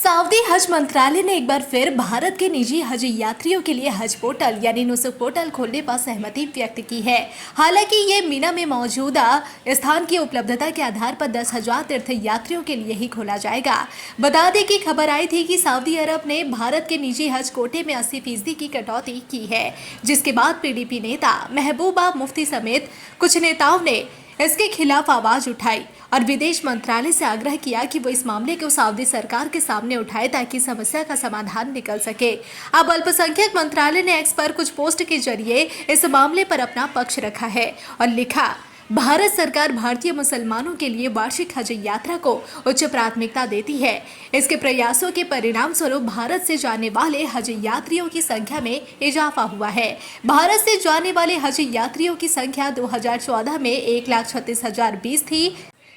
Saudi हज मंत्रालय ने एक बार फिर भारत के निजी हज यात्रियों के लिए हज पोर्टल यानी नुसुक पोर्टल खोलने पर सहमति व्यक्त की है। हालांकि ये मीना में मौजूदा स्थान की उपलब्धता के आधार पर 10,000 तीर्थ यात्रियों के लिए ही खोला जाएगा। बता दें कि खबर आई थी कि सऊदी अरब ने भारत के निजी हज कोटे में 80% की कटौती की है, जिसके बाद पीडीपी नेता महबूबा मुफ्ती समेत कुछ नेताओं ने इसके खिलाफ आवाज उठाई और विदेश मंत्रालय से आग्रह किया कि वो इस मामले को सऊदी सरकार के सामने उठाए ताकि समस्या का समाधान निकल सके। अब अल्पसंख्यक मंत्रालय ने एक्स पर कुछ पोस्ट के जरिए इस मामले पर अपना पक्ष रखा है और लिखा, भारत सरकार भारतीय मुसलमानों के लिए वार्षिक हज यात्रा को उच्च प्राथमिकता देती है। इसके प्रयासों के परिणाम स्वरूप भारत से जाने वाले हज यात्रियों की संख्या में इजाफा हुआ है। भारत से जाने वाले हज यात्रियों की संख्या 2014 में 1,36,020 थी,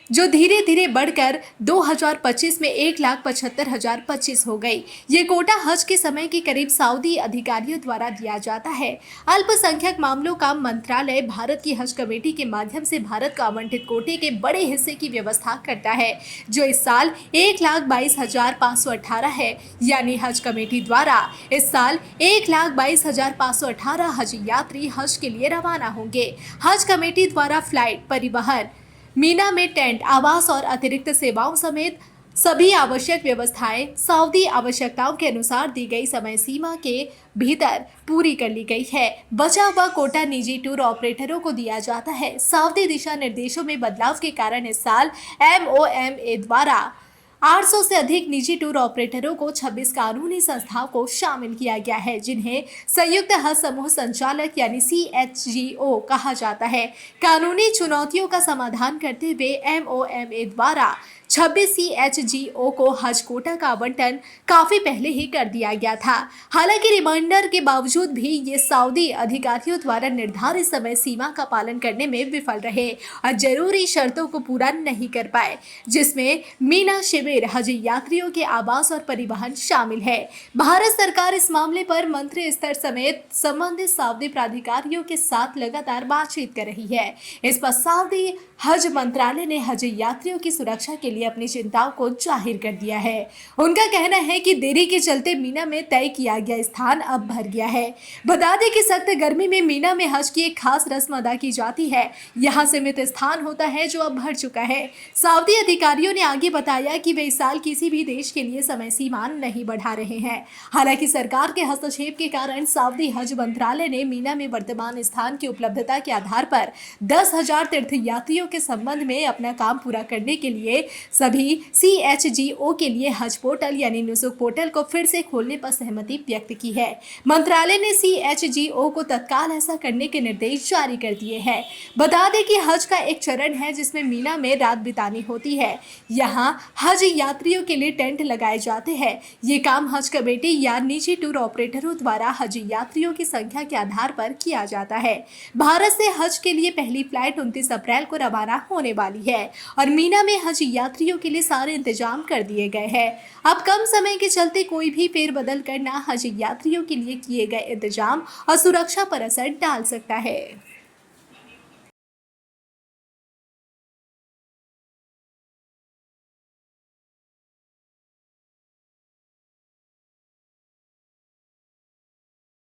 जो धीरे धीरे बढ़कर 2025 में 1,75,025 हो गई। ये कोटा हज के समय के करीब सऊदी अधिकारियों द्वारा दिया जाता है। अल्पसंख्यक मामलों का मंत्रालय भारत की हज कमेटी के माध्यम से भारत को आवंटित कोटे के बड़े हिस्से की व्यवस्था करता है, जो इस साल 1,22,518 है। यानी हज कमेटी द्वारा इस साल 1,22,518 हज यात्री हज के लिए रवाना होंगे। हज कमेटी द्वारा फ्लाइट, परिवहन, मीना में टेंट, आवास और अतिरिक्त सेवाओं समेत सभी आवश्यक व्यवस्थाएं सऊदी आवश्यकताओं के अनुसार दी गई समय सीमा के भीतर पूरी कर ली गई है। बचा हुआ कोटा निजी टूर ऑपरेटरों को दिया जाता है। सऊदी दिशा निर्देशों में बदलाव के कारण इस साल MOMA द्वारा 800 से अधिक निजी टूर ऑपरेटरों को 26 कानूनी संस्थाओं को शामिल किया गया है, जिन्हें संयुक्त हज समूह संचालक यानी CHGO कहा जाता है। कानूनी चुनौतियों का समाधान करते हुए MOMA द्वारा 26 CHGO को हज कोटा का आवंटन काफी पहले ही कर दिया गया था। हालांकि रिमाइंडर के बावजूद भी ये सऊदी अधिकारियों द्वारा निर्धारित समय सीमा का पालन करने में विफल रहे और जरूरी शर्तों को पूरा नहीं कर पाए, जिसमें मीना शिविर, हज यात्रियों के आवास और परिवहन शामिल है। भारत सरकार इस मामले पर मंत्री स्तर समेत संबंधित सऊदी प्राधिकारियों के साथ लगातार बातचीत कर रही है। इस पर सऊदी हज मंत्रालय ने हज यात्रियों की सुरक्षा के लिए अपनी चिंताओं को जाहिर कर दिया है। उनका कहना है कि देरी के चलते मीना में तय किया गया स्थान अब भर गया है। बता दें कि सख्त गर्मी में मीना में हज की एक खास रस्म अदा की जाती है। यहाँ सीमित स्थान होता है जो अब भर चुका है। सऊदी अधिकारियों ने आगे बताया कि वे इस साल किसी भी देश के लिए समय सीमा नहीं बढ़ा रहे हैं। हालांकि सरकार के हस्तक्षेप के कारण सऊदी हज मंत्रालय ने मीना में वर्तमान स्थान की उपलब्धता के आधार पर 10,000 तीर्थ यात्रियों के संबंध में अपना काम पूरा करने के लिए सभी CHGO के लिए हज पोर्टल यानी नुसुक पोर्टल को फिर से खोलने पर सहमति व्यक्त की है। मंत्रालय ने CHGO को तत्काल ऐसा करने के निर्देश जारी कर दिए हैं। बता दें कि हज का एक चरण है जिसमें मीना में रात बितानी होती है। यहाँ हज यात्रियों के लिए टेंट लगाए जाते हैं। ये काम हज कमेटी या निजी टूर ऑपरेटरों द्वारा हज यात्रियों की संख्या के आधार पर किया जाता है। भारत से हज के लिए पहली फ्लाइट 29 अप्रैल को रवाना होने वाली है और मीना में हज यात्रियों के लिए सारे इंतजाम कर दिए गए हैं। अब कम समय के चलते कोई भी फेरबदल करना हज यात्रियों के लिए किए गए इंतजाम और सुरक्षा पर असर डाल सकता है।